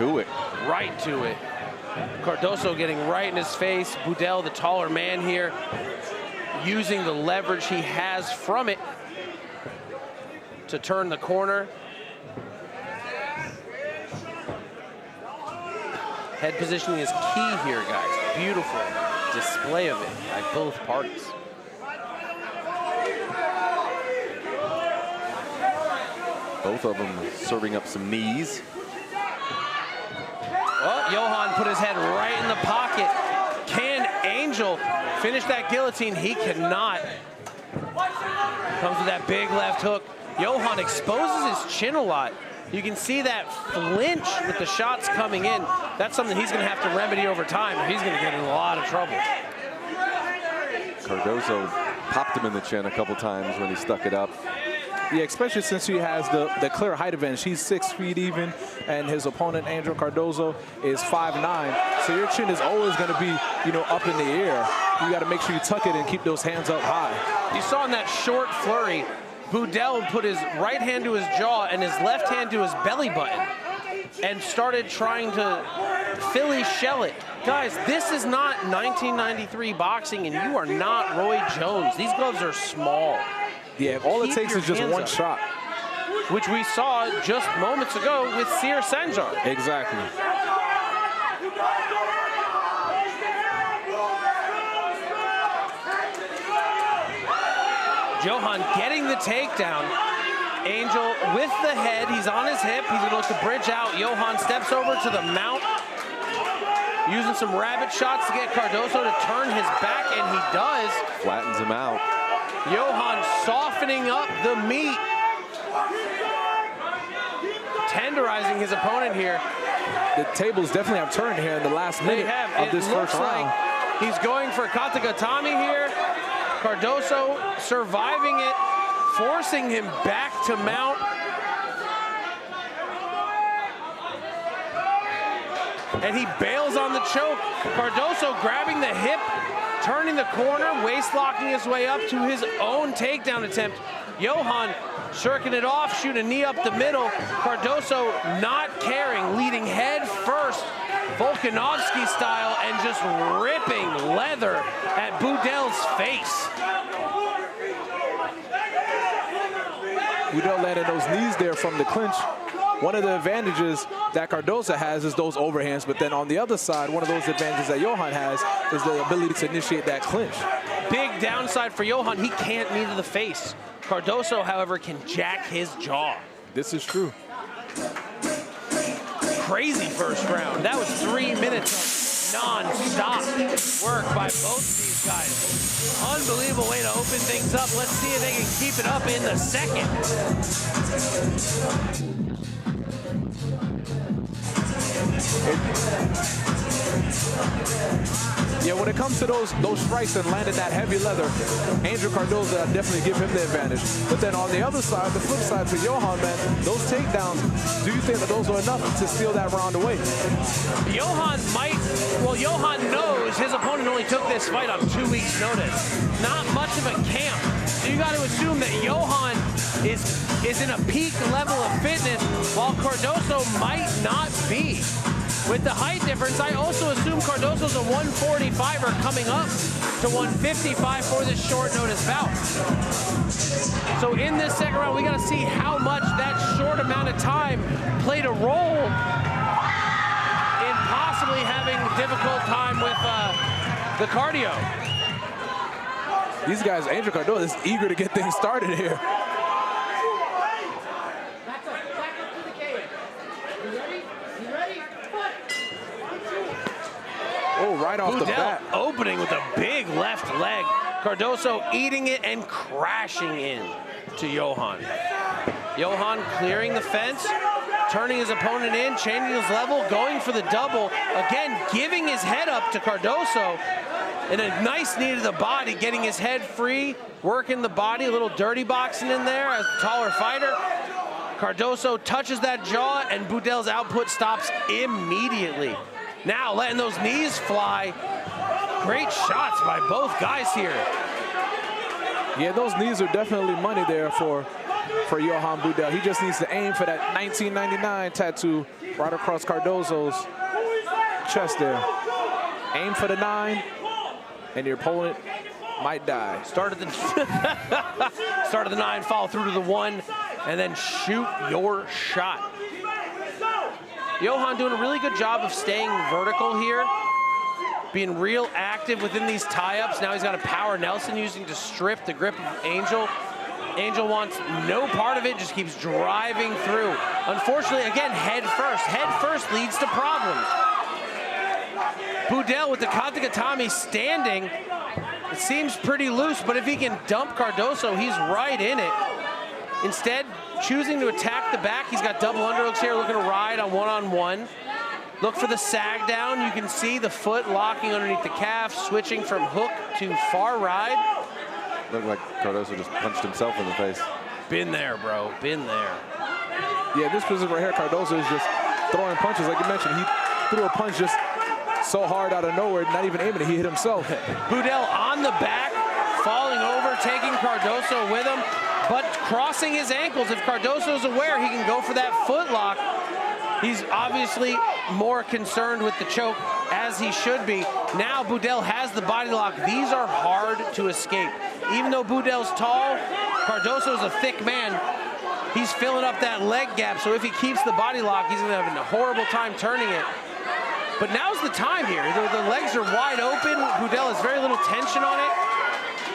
to it. Right to it. Cardoso getting right in his face. Budel, the taller man here, using the leverage he has from it to turn the corner. Head positioning is key here, guys. Beautiful display of it by both parties. Both of them serving up some knees. Well, Johann put his head right in the pocket. Can Angel finish that guillotine? He cannot. Comes with that big left hook. Johann exposes his chin a lot. You can see that flinch with the shots coming in. That's something he's going to have to remedy over time, or he's going to get in a lot of trouble. Cardoso popped him in the chin a couple times when he stuck it up. Yeah, especially since he has the clear height advantage. He's 6 feet even, and his opponent, Angel Cardoso, is 5'9". So your chin is always going to be, you know, up in the air. You got to make sure you tuck it and keep those hands up high. You saw in that short flurry, Budel put his right hand to his jaw and his left hand to his belly button and started trying to Philly shell it. Guys, this is not 1993 boxing, and you are not Roy Jones. These gloves are small. Yeah, all it takes is just one shot. Which we saw just moments ago with Seer Sanjar. Exactly. Johann getting the takedown. Angel with the head, he's on his hip. He's gonna look to bridge out. Johann steps over to the mount, using some rabbit shots to get Cardoso to turn his back, and he does. Flattens him out. Johann softening up the meat. Tenderizing his opponent here. The tables definitely have turned here in the last minute of this first round. Like he's going for Katagatami here. Cardoso surviving it, forcing him back to mount. And he bails on the choke. Cardoso grabbing the hip, turning the corner, waist locking his way up to his own takedown attempt. Johann shirking it off, shooting a knee up the middle. Cardoso not caring, leading head first, Volkanovski style, and just ripping leather at Budel's face. Budel landed those knees there from the clinch. One of the advantages that Cardoso has is those overhands, but then on the other side, one of those advantages that Johann has is the ability to initiate that clinch. Big downside for Johann, he can't knee to the face. Cardoso, however, can jack his jaw. This is true. Crazy first round. That was 3 minutes of non-stop work by both of these guys. Unbelievable way to open things up. Let's see if they can keep it up in the second. Yeah, when it comes to those strikes and landing that heavy leather, Angel Cardoso, I definitely give him the advantage. But then on the other side, the flip side for Johann, man, those takedowns, do you think that those are enough to steal that round away? Johann knows his opponent only took this fight on 2 weeks' notice. Not much of a camp. So you got to assume that Johann is in a peak level of fitness, while Cardoso might not be. With the height difference, I also assume Cardoso's a 145er coming up to 155 for this short notice bout. So in this second round, we got to see how much that short amount of time played a role in possibly having a difficult time with the cardio. These guys, Angel Cardoso is eager to get things started here. Oh, right off the bat. Opening with a big left leg. Cardoso eating it and crashing in to Johann. Johann clearing the fence, turning his opponent in, changing his level, going for the double. Again, giving his head up to Cardoso. And a nice knee to the body, getting his head free, working the body, a little dirty boxing in there as a taller fighter. Cardoso touches that jaw, and Budel's output stops immediately. Now letting those knees fly. Great shots by both guys here. Yeah, those knees are definitely money there for for Johann Budel. He just needs to aim for that 1999 tattoo right across Cardoso's chest there. Aim for the 9, and your opponent might die. Start at the 9, follow through to the 1, and then shoot your shot. Johann doing a really good job of staying vertical here, being real active within these tie-ups. Now he's got a power Nelson using to strip the grip of Angel. Angel wants no part of it, just keeps driving through. Unfortunately, again, head first. Head first leads to problems. Budel with the Katagatame standing. It seems pretty loose, but if he can dump Cardoso, he's right in it. Instead, choosing to attack the back. He's got double underhooks here, looking to ride on one-on-one. Look for the sag down. You can see the foot locking underneath the calf, switching from hook to far ride. Looked like Cardoso just punched himself in the face. Been there, bro, been there. Yeah, this position right here, Cardoso is just throwing punches. Like you mentioned, he threw a punch just so hard out of nowhere, not even aiming it, he hit himself. Budel on the back, falling over, taking Cardoso with him, but crossing his ankles. If Cardoso's aware, he can go for that foot lock. He's obviously more concerned with the choke, as he should be. Now Budel has the body lock. These are hard to escape. Even though Budel's tall, Cardoso's a thick man. He's filling up that leg gap, so if he keeps the body lock, he's gonna have a horrible time turning it. But now's the time here. The legs are wide open. Budel has very little tension on it.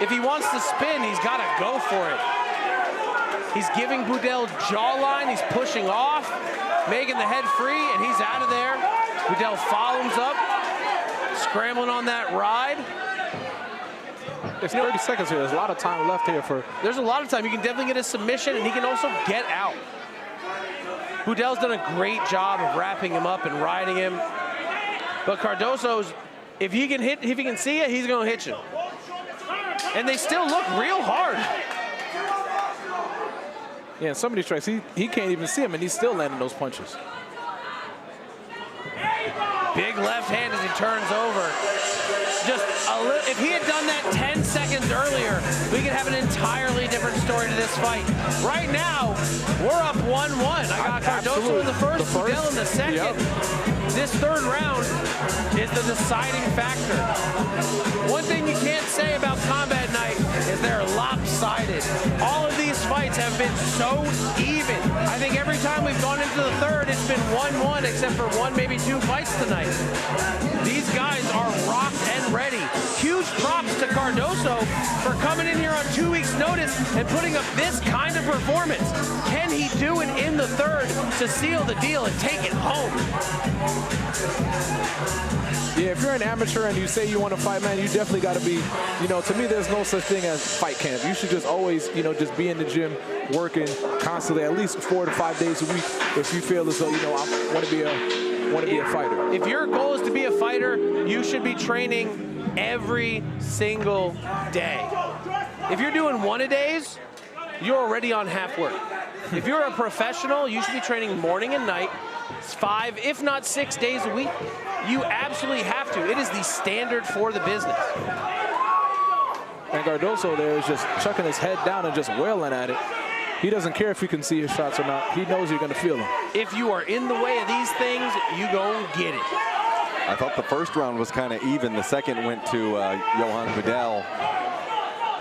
If he wants to spin, he's got to go for it. He's giving Budel jawline. He's pushing off, making the head free, and he's out of there. Budel follows up, scrambling on that ride. There's 30 seconds here. There's a lot of time left here for... There's a lot of time. You can definitely get a submission, and he can also get out. Budel's done a great job of wrapping him up and riding him. But Cardoso's, if he can see it, he's gonna hit you. And they still look real hard. Yeah, some of these strikes, he can't even see him, and he's still landing those punches. Big left hand as he turns over. Just a little, if he had done that 10 seconds earlier, we could have an entirely different story to this fight. Right now, we're up 1-1. I got Cardoso in the first, Budel in the second. Yep. This third round is the deciding factor. One thing you can't say about Combat Night is they're lopsided. All of these fights have been so even. I think every time we've gone into the third, it's been 1-1, except for 1, maybe 2 fights tonight. These guys are rocked and ready. Huge props to Cardoso for coming in here on 2 weeks' notice and putting up this kind of performance. Can he do it in the third to seal the deal and take it home? Yeah, if you're an amateur and you say you want to fight, man, you definitely got to be, to me, there's no such thing as fight camp. You should just always, just be in the gym, working constantly, at least 4 to 5 days a week, if you feel as though, I want to be a fighter. If your goal is to be a fighter, you should be training every single day. If you're doing 1-a-days, you're already on half work. If you're a professional, you should be training morning and night, 5, if not 6 days a week. You absolutely have to. It is the standard for the business. And Cardoso there is just chucking his head down and just wailing at it. He doesn't care if you can see his shots or not. He knows you're going to feel them. If you are in the way of these things, you go get it. I thought the first round was kind of even. The second went to Johann Budel.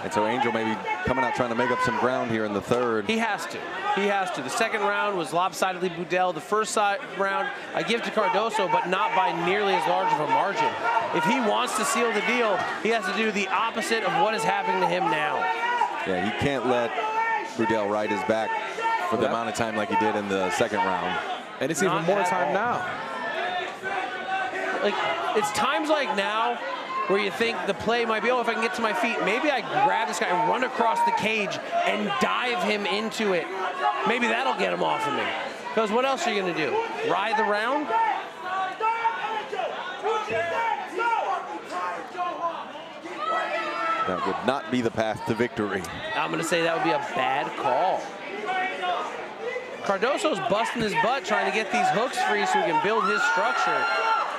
And so Angel maybe coming out trying to make up some ground here in the third. He has to. He has to. The second round was lopsidedly Budel. The first round I give to Cardoso, but not by nearly as large of a margin. If he wants to seal the deal, he has to do the opposite of what is happening to him now. Yeah, he can't let Budel ride his back for the amount of time like he did in the second round. And it's even more time now. Like, it's times like now where you think the play might be, oh, if I can get to my feet, maybe I grab this guy and run across the cage and dive him into it. Maybe that'll get him off of me. Because what else are you going to do? Ride the round? That would not be the path to victory. I'm going to say that would be a bad call. Cardoso's busting his butt trying to get these hooks free so he can build his structure.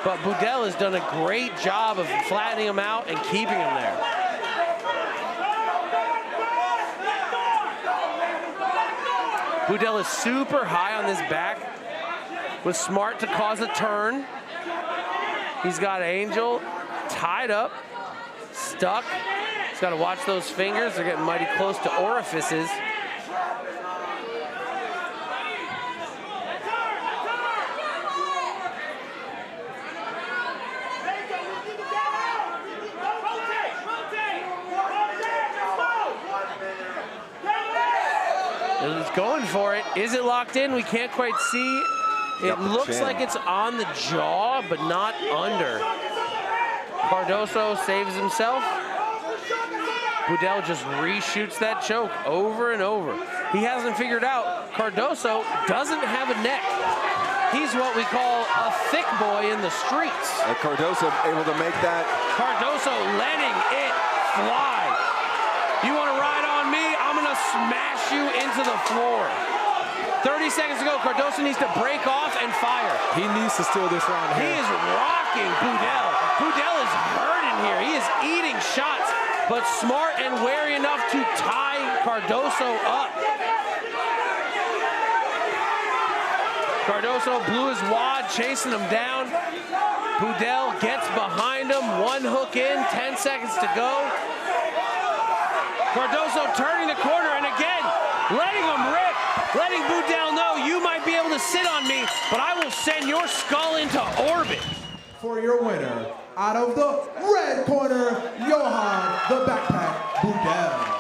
But Budel has done a great job of flattening him out and keeping him there. Budel is super high on this back. Was smart to cause a turn. He's got Angel tied up, stuck. He's got to watch those fingers. They're getting mighty close to orifices. He's going for it. Is it locked in? We can't quite see. It looks like it's on the jaw, but not under. Cardoso saves himself. Budel just reshoots that choke over and over. He hasn't figured out Cardoso doesn't have a neck. He's what we call a thick boy in the streets. Cardoso able to make that. Cardoso letting it fly. You want to ride on me? I'm going to smash you into the floor. 30 seconds to go. Cardoso needs to break off and fire. He needs to steal this round here. He is rocking Budel. Budel is hurting here. He is eating shots, but smart and wary enough to tie Cardoso up. Cardoso blew his wad, chasing him down. Budel gets behind him. One hook in, 10 seconds to go. Cardoso turning the corner and again, letting him rip. Letting Budel know you might be able to sit on me, but I will send your skull into orbit. For your winner, out of the red corner, Johann the Backpack Budel.